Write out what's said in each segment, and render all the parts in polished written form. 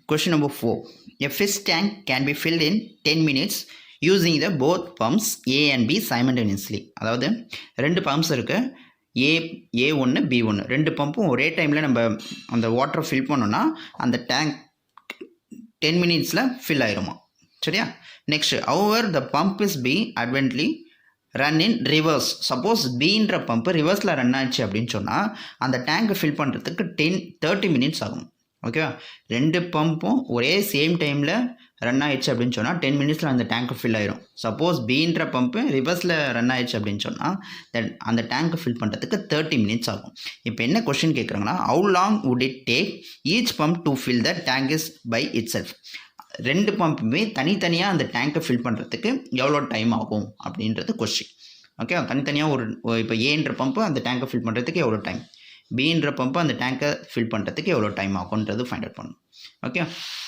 Question number 4. A fish tank can be filled in 10 minutes using the both pumps A and B simultaneously. அதாவது ரெண்டு bumps இருக்கு, A1 B1 ரெண்டு பம்பும் ஒரே டைமில் நம்ம அந்த வாட்டரை ஃபில் பண்ணோன்னா அந்த டேங்க் 10 மினிட்ஸில் ஃபில் ஆயிருமா. சரியா? Next, however the pump is be advertently run in reverse. Suppose பீன்ற பம்பு ரிவர்ஸில் ரன் ஆச்சு அப்படின்னு சொன்னால் அந்த டேங்கை ஃபில் பண்ணுறதுக்கு 30 மினிட்ஸ் ஆகும். ஓகேவா? ரெண்டு பம்பும் ஒரே சேம் டைமில் ரன் ஆயிடுச்சு அப்படின்னு சொன்னால் 10 மினிட்ஸில் அந்த டேங்க்கு ஃபில் ஆயிரும். சப்போஸ் பீன்ற பம்பு ரிவர்ஸில் ரன் ஆயிடுச்சு அப்படின்னு சொன்னால் அந்த டேங்க்கை ஃபில் பண்ணுறதுக்கு 30 மினிட்ஸ் ஆகும். இப்போ என்ன கொஸ்டின் கேட்குறாங்கன்னா, how long would it take each pump to fill the tank is by itself. ரெண்டு பம்புமே தனித்தனியாக அந்த டேங்கை ஃபில் பண்ணுறதுக்கு எவ்வளோ டைம் ஆகும் அப்படின்றது கொஸ்டின். ஓகே, தனித்தனியாக இப்போ ஏன்ற பம்பு அந்த டேங்கை ஃபில் பண்ணுறதுக்கு எவ்வளோ டைம், பீன்ற பம்பு அந்த டேங்கை ஃபில் பண்ணுறதுக்கு எவ்வளோ டைம் ஆகுன்றது ஃபைண்ட் அவுட் பண்ணணும். ஓகே,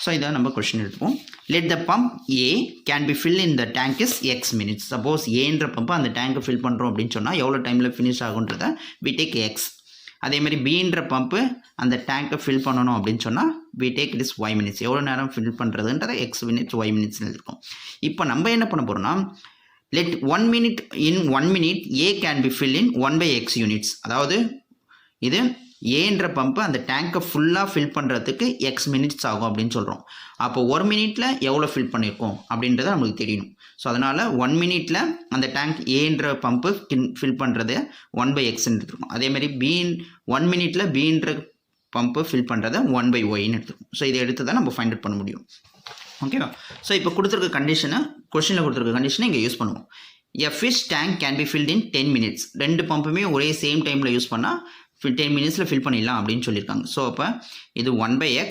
ஸோ இதான் நம்ம கொஸ்டின் எடுத்துப்போம். Let the pump A can be fill in the tank is X minutes. Suppose ஏன்ற பம்பு அந்த டேங்கை ஃபில் பண்ணுறோம் அப்படின்னு சொன்னால் எவ்வளோ டைமில் ஃபினிஷ் ஆகுன்றதை வி டேக் எக்ஸ். அதேமாதிரி பீன்ற பம்பு அந்த டேங்கை ஃபில் பண்ணணும் அப்படின்னு சொன்னால் we take it is Y minutes. எவ்வளோ நேரம் ஃபில் பண்ணுறதுன்றதை எக்ஸ் மினிட்ஸ் ஒய் மினிட்ஸ்னு இருக்கும். இப்போ நம்ம என்ன பண்ண போகிறோம்னா, let 1 minute in 1 minute A can be fill in 1/x units. அதாவது இது ஏன்ற பம்பு அந்த டேங்கை ஃபுல்லாக ஃபில் பண்ணுறதுக்கு எக்ஸ் மினிட்ஸ் ஆகும் அப்படின்னு சொல்கிறோம். அப்போ 1 minute எவ்வளோ ஃபில் பண்ணியிருக்கோம் அப்படின்றத நம்மளுக்கு தெரியணும். ஸோ அதனால் 1 minute அந்த டேங்க் ஏன்ற பம்பு ஃபில் பண்ணுறது 1/xன்னு எடுத்துருக்கோம். அதேமாதிரி 1 minute பீன்ற பம்பு ஃபில் பண்ணுறதை 1/yன்னு எடுத்துருக்கோம். ஸோ இதை எடுத்து தான் நம்ம ஃபைண்ட் அவுட் பண்ண முடியும். ஓகேவா? ஸோ இப்போ கொடுத்துருக்க கண்டிஷனை, கொஸ்டினில் கொடுத்துருக்க கண்டிஷனை இங்கே யூஸ் பண்ணுவோம். A fish tank can be filled in 10 minutes. ரெண்டு பம்புமே ஒரே சேம் டைமில் யூஸ் பண்ணால் 10 மினிட்ஸில் ஃபில் பண்ணிடலாம் அப்படின்னு சொல்லியிருக்காங்க. ஸோ அப்போ இது 1/x,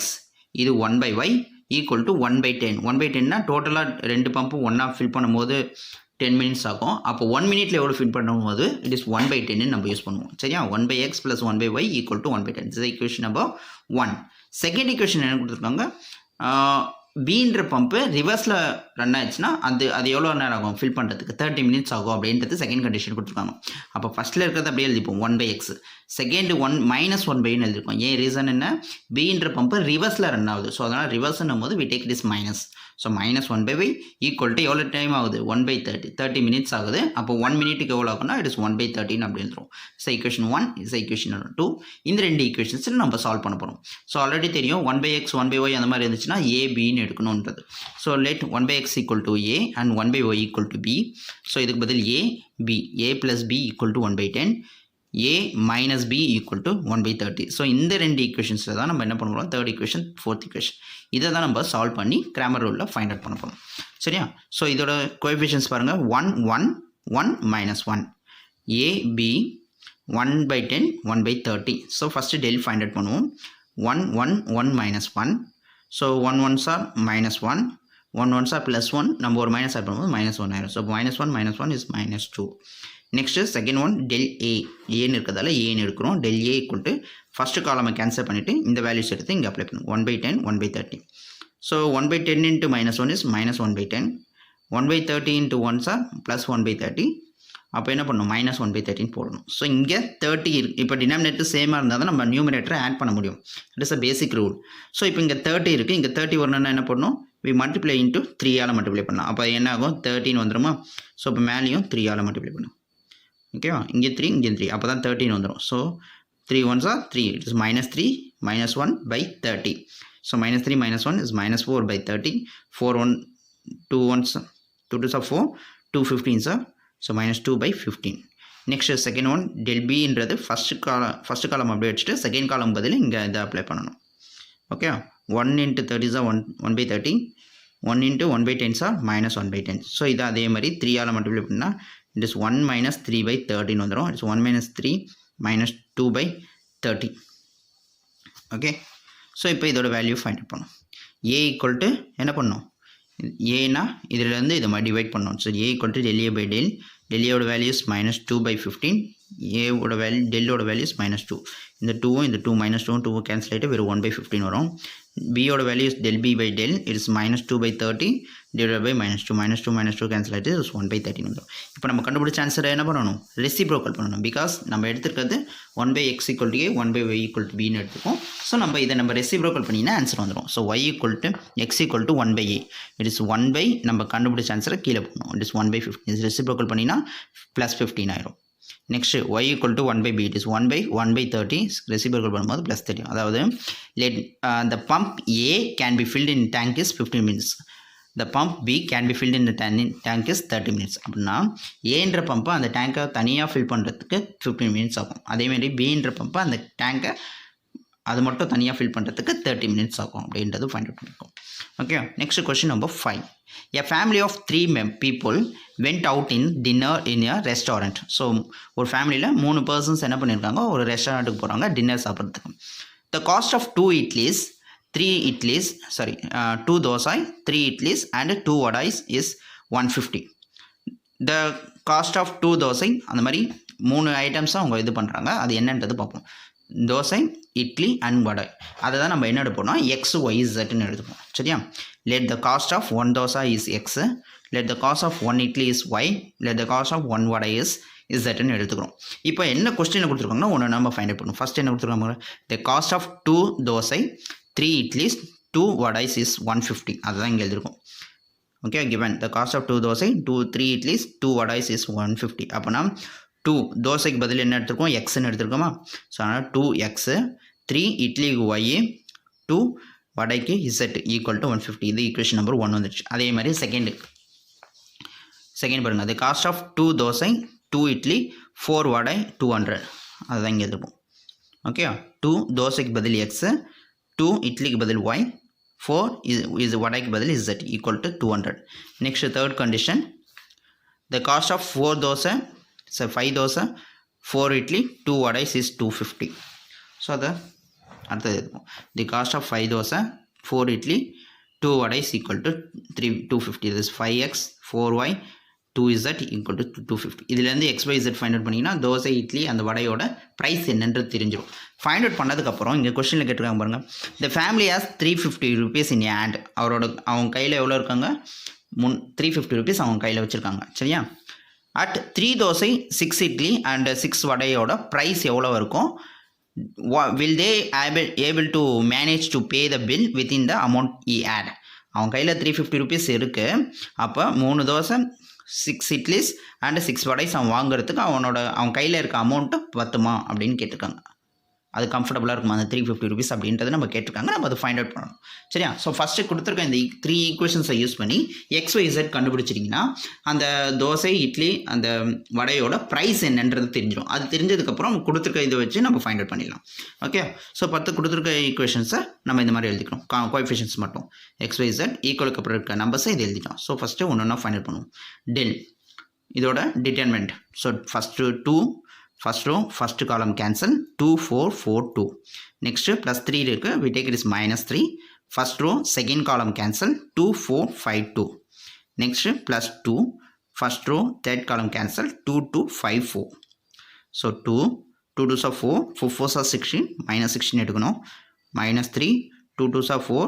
இது 1/y ஈக்குவல் டு 1/10. 1/10னா டோட்டலாக ரெண்டு பம்பும் ஒன்றா ஃபில் பண்ணும்போது 10 மினிட்ஸ் ஆகும். அப்போ 1 minute எவ்வளோ ஃபில் பண்ணும்போது இட் இஸ் 1/10 நம்ம யூஸ் பண்ணுவோம். சரியா? 1/x + 1/y equal to 1/10. இது ஈக்குவேஷன் நம்பர் 1. செகண்ட் ஈக்குவேஷன் என்ன கொடுத்துருக்காங்க, பீன்ற பம்பு ரிவர்ஸில் ரன் ஆயிடுச்சுன்னா அது எவ்வளோ நேரம் ஆகும் ஃபில் பண்ணுறதுக்கு, 30 மினிட்ஸ் ஆகும் அப்படின்றது செகண்ட் கண்டிஷன் கொடுத்துருக்காங்க. அப்போ ஃபஸ்ட்டில் இருக்கிறது அப்படியே எழுதிப்போம் 1/x. செகண்ட் -1/ன்னு எழுதிருக்கோம். ஏன் ரீசன் என்ன, பீன்ற பம்பு ரிவர்ஸில் ரன் ஆகுது. ஸோ அதனால் ரிவர்ஸ்ன்னும் போது we take it is minus. So -1/y equal to எவ்வளோ டைம் ஆகுது, 1/30, 30 மினிட்ஸ் ஆகுது. அப்போ 1 minute எவ்வளோ ஆகும்னா இட் இஸ் 1/13 அப்படி எழுதுறோம். So equation 1 is equation 2. இந்த ரெண்டு ஈக்குவேஷன்ஸில் நம்ம சால்வ் பண்ண போகிறோம். ஸோ ஆல்ரெடி தெரியும் 1/x 1/y அந்த மாதிரி இருந்துச்சுன்னா a bன்னு எடுக்கணுன்றது. So let 1/x equal to a and 1/y equal to b. So இதுக்கு பதில் a b, a + b equal to 1/10, a minus b equal to 1/30. So இந்த ரெண்டு ஈக்குவேஷன்ஸில் தான் நம்ம என்ன பண்ண போகிறோம், தேர்ட் ஈக்குவேஷன், ஃபோர்த் ஈக்குவேஷன், இதை தான் நம்ம சால்வ் பண்ணி கிராமர் ரூலில் ஃபைண்ட் அவுட் பண்ண போகிறோம். சரியா? ஸோ இதோட கோஎஃபிஷியன்ட்ஸ் பாருங்கள், 1 1 1 -1, a b 1/10 1/30. So first del find out பண்ணுவோம். 1 1 1 -1. So 1 1s are -1, 1 1s are +1. நம்ம ஒரு மைனஸ் ஆட் பண்ணும்போது -1 ஆயிரும். So -1 is -2. Next second one del ஏன்னு இருக்கிறதால ஏன்னு எடுக்கிறோம். Del A equal to first காலமை கேன்சல் பண்ணிவிட்டு இந்த வேல்யூஸ் எடுத்து இங்கே அப்ளை பண்ணுவோம். 1/10 1/30. So 1/10 × -1 is -1/10. 1/30 × 1s are +1/30. அப்போ என்ன பண்ணணும், -1/13 போடணும். ஸோ இங்கே 30 இருக்குது. இப்போ டினாமினேட்டர் சேமாக இருந்தால் தான் நம்ம நியூமினேட்டரை ஆட் பண்ண முடியும். It is a basic rule. So இப்போ இங்கே 30 இருக்குது. இங்கே 30 வரணும்னா என்ன பண்ணணும், வி மல்டிப்ளை இன்ட்டு 3ஆல் மல்டிப்ளை பண்ணலாம். அப்போ என்ன ஆகும், 13 வந்துடுமா. ஸோ இப்போ மேலேயும் 3ஆல் மல்டிப்ளை பண்ணும். ஓகேவா? இங்கே 3 இங்கே 3, அப்போ தான் 13 வந்துடும். So 3 1s are 3, it is -3 -1/30. So -3 -1 is -4/30. 4 1 2 1s 2 2s are 4, 2 15s are, so -2/15. Next second one del பின்றது ஃபஸ்ட்டு காலம் அப்படியே வச்சுட்டு செகண்ட் காலம் பதில் இங்கே இதை அப்ளை பண்ணணும். Okay, 1 × 30 is 1/30, 1 × 1/10 is -1/10. ஸோ இதை அதே மாதிரி 3ஆல் மல்டிப்ளை பண்ணால் இட் இஸ் 1 - 3/13 வந்துடும். இட்ஸ் 1 - 3 - 2/30. ஓகே, ஸோ இப்போ இதோட வேல்யூ ஃபைண்ட் அவுட் பண்ணணும். ஏ ஈக்குவல் டு என்ன பண்ணணும், ஏன்னா இதிலேருந்து இதை மாதிரி டிவைட் பண்ணணும். So A equal to del A by del. Del ஏவோட வேல்யூஸ் -2/15, ஏவோட வேல்யூ டெல்லோட வேல்யூஸ் -2. இந்த 2வும் இந்த 2 -2 கேன்சல் ஆகிட்டு வெறும் 1/15 வரும். b ஓட value is del b by del it is -2/30 divided by -2 cancel ஆகிட்டு இஸ் 1/13 வந்துடும். இப்போ நம்ம கண்டுபிடிச்ச ஆன்சரை என்ன பண்ணணும், ரெசிப்ரோக்கல் பண்ணணும். பிகாஸ் நம்ம எடுத்துருக்கிறது 1/x = a 1/y = bன்னு எடுத்துக்கோம். ஸோ நம்ம இதை நம்ம ரெசிப்ரோக்கல் பண்ணினா ஆன்சர் வந்துடும். So y = x = 1/a it is 1/, நம்ம கண்டுபிடிச்ச ஆன்சரை கீழே போடணும். It is 1/15. இது ரெசிப்ரோக்கல் பண்ணினா +15 ஆயிரும். Next y = 1/b it is 1/30 reciprocal பண்ணும்போது +30. அதாவது let the pump A can be filled in tank is 15 minutes. The pump B can be filled in the tank is 30 minutes. அப்படின்னா ஏன்ற பம்பை அந்த டேங்கை தனியாக ஃபில் பண்ணுறதுக்கு 15 minutes ஆகும். அதேமாதிரி பின்ற பம்பை அந்த டேங்கை அது மட்டும் தனியாக ஃபில் பண்ணுறதுக்கு 30 minutes ஆகும் அப்படின்றது ஃபைண்ட் அவுட் பண்ணியிருக்கோம். Okay, next question number 5. A family of 3 people went out in dinner in a restaurant. So ஒரு ஃபேமிலியில் 3 persons என்ன பண்ணியிருக்காங்க, ஒரு ரெஸ்டாரண்ட்டுக்கு போகிறாங்க டின்னர் சாப்பிட்றதுக்கு. The cost of 2 dosai, 3 idlis and 2 vadais is 150. The cost of 2 dosai அந்த மாதிரி 3 ஐட்டம்ஸாக அவங்க இது பண்ணுறாங்க. அது என்னன்றது பார்ப்போம். தோசை, இட்லி அண்ட் வடை. அதை தான் நம்ம என்ன எடுப்போம்னா XYZன்னு எடுத்துப்போம். சரியா? let the cost of 1 dosa is X, let the cost of 1 idli is Y, let the cost of 1 vada is Zன்னு எடுத்துக்கிறோம். இப்போ என்ன கொஸ்டினை கொடுத்துருக்காங்கன்னா ஒன்று நம்ம ஃபைண்ட் அவுட் பண்ணுவோம். ஃபஸ்ட் என்ன கொடுத்துருக்காங்க, the cost of 2 dosai, 3 idlis, 2 vadais is 150. அதுதான் இங்கே எழுதிருக்கோம். Okay, given the cost of 2 dosai, 3 idlis, 2 vadais is 150. அப்போனா 2 தோசைக்கு பதில் என்ன எடுத்துருக்கோம், எக்ஸ்ன்னு எடுத்துருக்கோமா. ஸோ அதனால் 2x, 3 இட்லிக்கு y, 2 வடைக்கு z ஈக்குவல் டு 150. இது ஈக்குவேஷன் நம்பர் 1 வந்துடுச்சு. அதே மாதிரி செகண்ட் பாருங்கள், அது காஸ்ட் ஆஃப் 2 தோசை, 2 இட்லி, 4 வடை 200. அதுதான் இங்கே எடுத்துப்போம். ஓகே, 2 தோசைக்கு பதில் x, 2 இட்லிக்கு பதில் y, 4 இது வடைக்கு பதில் z equal to 200. Next third condition, the cost of 4 dosa, 5 dosa, 4 idli, 2 vadais is 250. So அதை அடுத்தது இருக்கும். The cost of 5 dosa, 4 idli, 2 vadais equal to 250. this is 5x, 4y, 2z equal to 250. இதுலேருந்து XYZ ஃபைண்ட் அவுட் பண்ணிங்கன்னா தோசை, இட்லி அந்த வடையோட ப்ரைஸ் என்னன்றது தெரிஞ்சிடும். ஃபைண்ட் அவுட் பண்ணதுக்கப்புறம் இங்கே கொஸ்டினில் கேட்டிருக்காங்க பாருங்கள், the family has 350 rupees in hand. அவங்க கையில் எவ்வளோ இருக்காங்க, 350 rupees அவங்க கையில் வச்சுருக்காங்க. சரியா? at 3 தோசை, 6 இட்லி அண்ட் 6 வடையோட ப்ரைஸ் எவ்வளோ இருக்கும், will they able to manage to pay the bill within the amount he had. அவன் கையில் 350 rupees இருக்குது. அப்போ 3 தோசை, 6 இட்லிஸ் அண்ட் 6 வடைஸ் அவன் வாங்குறதுக்கு அவன் கையில் இருக்க அமௌண்ட்டு பத்துமா அப்படின்னு கேட்டிருக்காங்க. அது கம்ஃபர்டபுளாக இருக்குமா அந்த 350 rupees அப்படின்றது நம்ம கேட்டிருக்காங்க. நம்ம அதை ஃபைண்ட் அவுட் பண்ணணும். சரியா? ஸோ ஃபஸ்ட்டு கொடுத்துருக்க இந்த 3 ஈக்குவேஷன்ஸை யூஸ் பண்ணி XYZ கண்டுபிடிச்சிட்டிங்கன்னா அந்த தோசை, இட்லி அந்த வடையோட ப்ரைஸ் என்னன்றது தெரிஞ்சிடும். அது தெரிஞ்சதுக்கப்புறம் கொடுத்துருக்க இதை வச்சு நம்ம ஃபைண்ட் அவுட் பண்ணிடலாம். ஓகே, ஸோ 10 கொடுத்துருக்க ஈக்குவேஷன்ஸை நம்ம இந்த மாதிரி எழுதிக்கணும். கோஎஃபிஷியன்ட்ஸ் மட்டும் XYZ ஈக்குவலுக்கு அப்புறம் இருக்க நம்பர்ஸை இது எழுதிட்டோம். ஸோ ஃபஸ்ட்டு ஒன்று ஃபைண்ட் அவுட் பண்ணுவோம். டெல் இதோட determinant. So first 2 first row first column cancel, 2 4 4 2. next plus 3 இருக்கு, we take it is -3. first row second column cancel, 2 4 5 2. next plus 2 first row third column cancel, 2 2 5 4. so 2 2s are 4, 4 4s are 16, -16 எடுக்கணும். -3 2 2s are 4,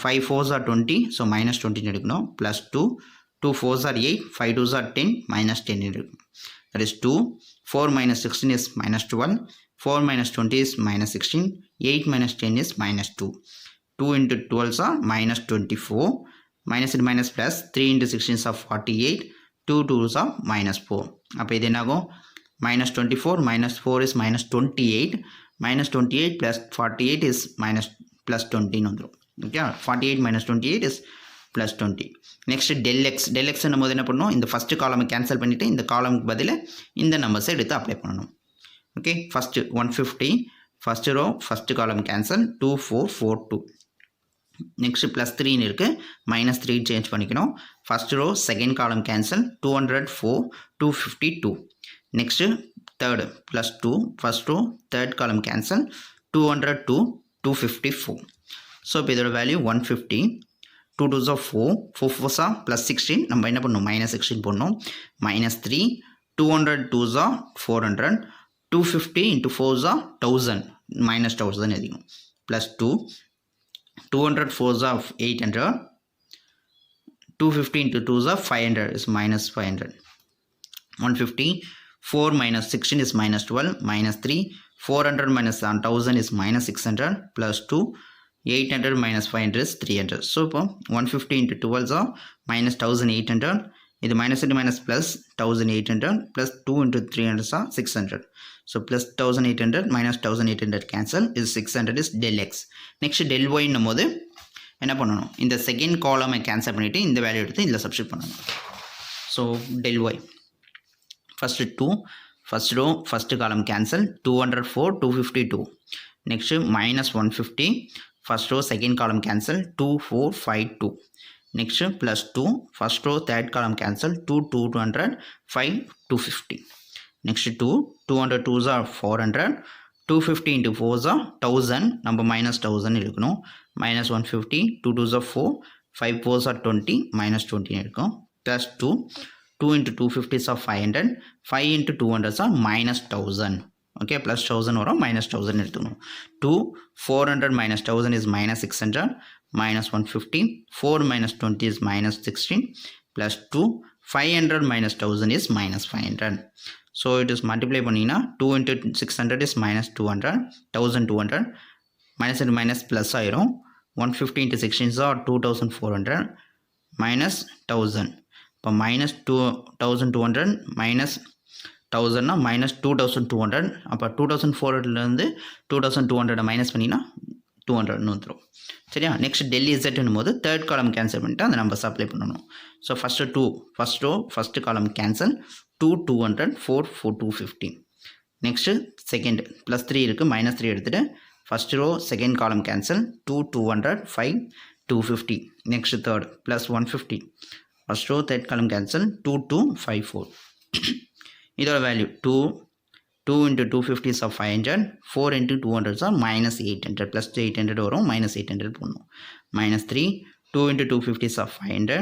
5 4s are 20, so -20 எடுக்கணும். plus 2 2 4s are 8, 5 2s are 10, -10 எடுக்கணும். that is 2, 4 minus 16 is -12, 4 minus 20 is -16, 8 minus 10 is -2. 2 into 12 are -24, minus into minus plus, 3 into 16 is 48, 2 2s are -4. அப்போ இது என்னாகும், -24 -4 is -28, -28 plus 48 is plus 20 வந்துடும். Okay, 48 minus 28 is plus 20. Next del x என்னும் போது என்ன பண்ணணும், இந்த ஃபஸ்ட்டு காலமை கேன்சல் பண்ணிவிட்டு இந்த காலமுக்கு பதில் இந்த நம்பர்ஸை எடுத்து அப்ளை பண்ணணும். Okay, first 150, first row first column cancel, 2 4 4 2. Next plus 3ன்னு இருக்குது, -3 சேஞ்ச் பண்ணிக்கணும். First row second column cancel, 204 252. Next third plus 2 first row third column cancel, 202 254. So இப்போ இதோட value 150. 2 2s are 4, 4 4s are plus 16. நம்ம என்ன பண்ணணும், -16 போடணும். -3, 200 2s are 400, 250 into 4s are 1000, -1000 எழுதிக்கணும். +2, 200 4s of 800. 250 into 2s of 500 is minus 500. 150. 4 minus 16 is minus 12. Minus 3. 400 minus 1000 is minus 600. Plus 2. 800 minus 500 is 300. So 150 into 12 are minus 1800. This minus into minus plus 1800 plus 2 into 300 are 600. So plus 1800 minus 1800 cancel is 600 is del x. Next del y நம்மோது என்ன பண்ணணும், இந்த second காலமை cancel பண்ணிவிட்டு இந்த value எடுத்து இதில் substitute பண்ணணும். So del y first 2 first row first column cancel 204 252. Next minus 150 first row second column cancel 2452. Next plus 2 first row third column cancel 2 200 5 250. Next 200 2s are 400. 250 into 4s are 1000. Number minus 1000 irukano. Minus 150 2 2s are 4 5 4s are 20 minus 20 irukano. Plus 2 2 into 250 are 500. 5 into 200 are minus 1000. Okay, plus 1000 or minus 1000 irukano. 2 400 minus 1000 is minus 600. Minus 150. 4 minus 20 is minus 16. Plus 2. 500 minus 1000 is minus 500. So it is multiply panina. 2 into 600 is minus 200. 1200. Minus and minus plus iron. 150 into 16 is 2400. Minus 1000. But minus 2200 minus 1000 na minus 2200. அப்போ 2400 2200 minus பண்ணினா 200 வந்துடும். சரியா? Next del இசட்னும் போது third column cancel பண்ணிட்டு அந்த numbers apply பண்ணணும். So first 2 first row first column cancel 2 200 4 4 250. Next second plus 3 இருக்குது minus 3 எடுத்துகிட்டு first row second column cancel 2 200 5 250. Next third plus 150 first row third column cancel 2 2 5 4. இதோட value 2 into 250 is 500. 4 into 200 is minus 800. Plus 800 வரும் minus 800 போடணும். Minus 3. 2 into 250 is 500.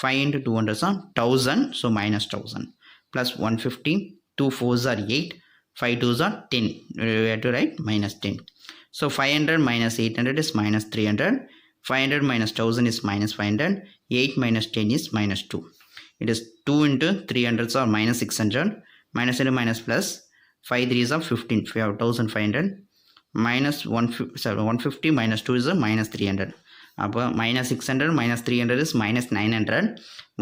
5 into 200 is 1000. So minus 1000. Plus 150. 2 4s are 8. 5 2s are 10. We have to write minus 10. So 500 minus 800 is minus 300. 500 minus 1000 is minus 500. 8 minus 10 is minus 2. It is 2 into 300 are minus 600. Minus into minus plus 5 3s are 15. We have 1500 minus 150 minus 2 is a minus 300. அப்போ minus 600 minus 300 is minus 900.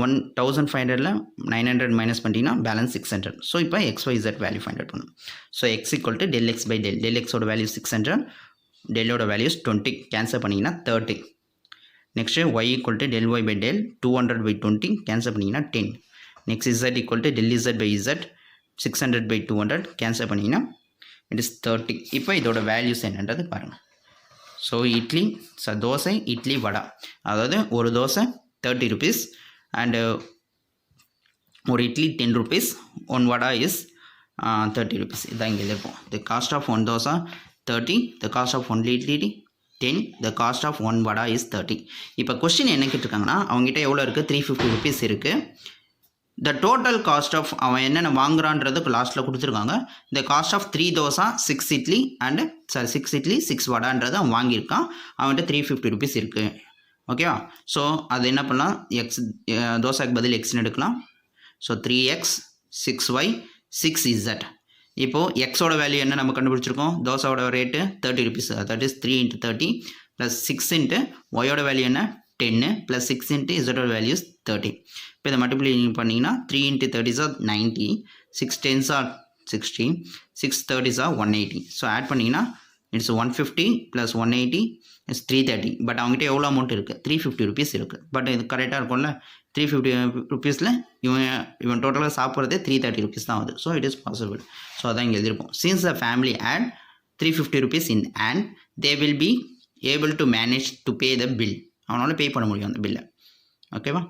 1500ல 900 minus பண்ணிட்டீங்கன்னா balance 600. So இப்போ XYZ value find out பண்ணணும். So x equal to del x by del. Del x ஓட value 600. டெல்லோட values 20. Cancel பண்ணிங்கன்னா 30. Next y equal to del y by del 200 by 20. Cancel பண்ணிங்கன்னா 10. Next z equal to del z by z 600 by 200 cancel பண்ணிங்கன்னா it is 30. இப்போ இதோட values என்னன்றது பாருங்கள். So idli dosa idli vada, அதாவது ஒரு தோசை 30 rupees அண்டு ஒரு idli 10 rupees. One vada is 30 rupees. இதான் இங்கே இருக்கும். The cost of one dosa 30. The cost of one idli 10. The cost of one vada is 30. இப்போ கொஸ்டின் என்ன கேட்டிருக்காங்கன்னா அவங்ககிட்ட எவ்வளோ இருக்குது, 350 rupees இருக்குது. த டோட்டல் காஸ்ட் ஆஃப் அவன் என்னென்ன வாங்குறான்றதுக்கு லாஸ்ட்டில் கொடுத்துருக்காங்க. இந்த cost of 3 dosa 6 idli and 6 idli 6 வடான்றது அவன் வாங்கியிருக்கான். அவன்கிட்ட 350 rupees இருக்குது. ஓகேவா? ஸோ அது என்ன பண்ணலாம், எக்ஸ் தோசைக்கு பதில் எக்ஸ்னு எடுக்கலாம். So 3x 6y 6z. இப்போது எக்ஸோட வேல்யூ என்ன நம்ம கண்டுபிடிச்சிருக்கோம், தோசையோட rate 30 rupees. That is 3 into 30 plus 6 into ஒயோட வேல்யூ என்ன 10 ப்ளஸ் 6 into இசட்டோட வேல்யூ 30. இப்போ இதை மல்டிப்ளை பண்ணிங்கன்னா 3 into 30 is 90. 6 10s are 60. 6 30s are 180. So add பண்ணிங்கன்னா இட்ஸ் 150 ப்ளஸ் 180 இஸ் 330. பட் அவங்ககிட்ட எவ்வளோ அமௌண்ட் இருக்குது, 350 rupees இருக்குது. பட் இது கரெக்டாக இருக்கும்ல, 350 rupeesல இவன் டோட்டலாக சாப்பிட்றதே 330 rupees தான் ஆகுது. So it is possible. So அதான் இங்கே எழுதியிருப்போம். Since the family add 350 rupees in and they will be able to manage to pay the bill. அவனால் பே பண்ண முடியும் அந்த பில்லை. ஓகேவா?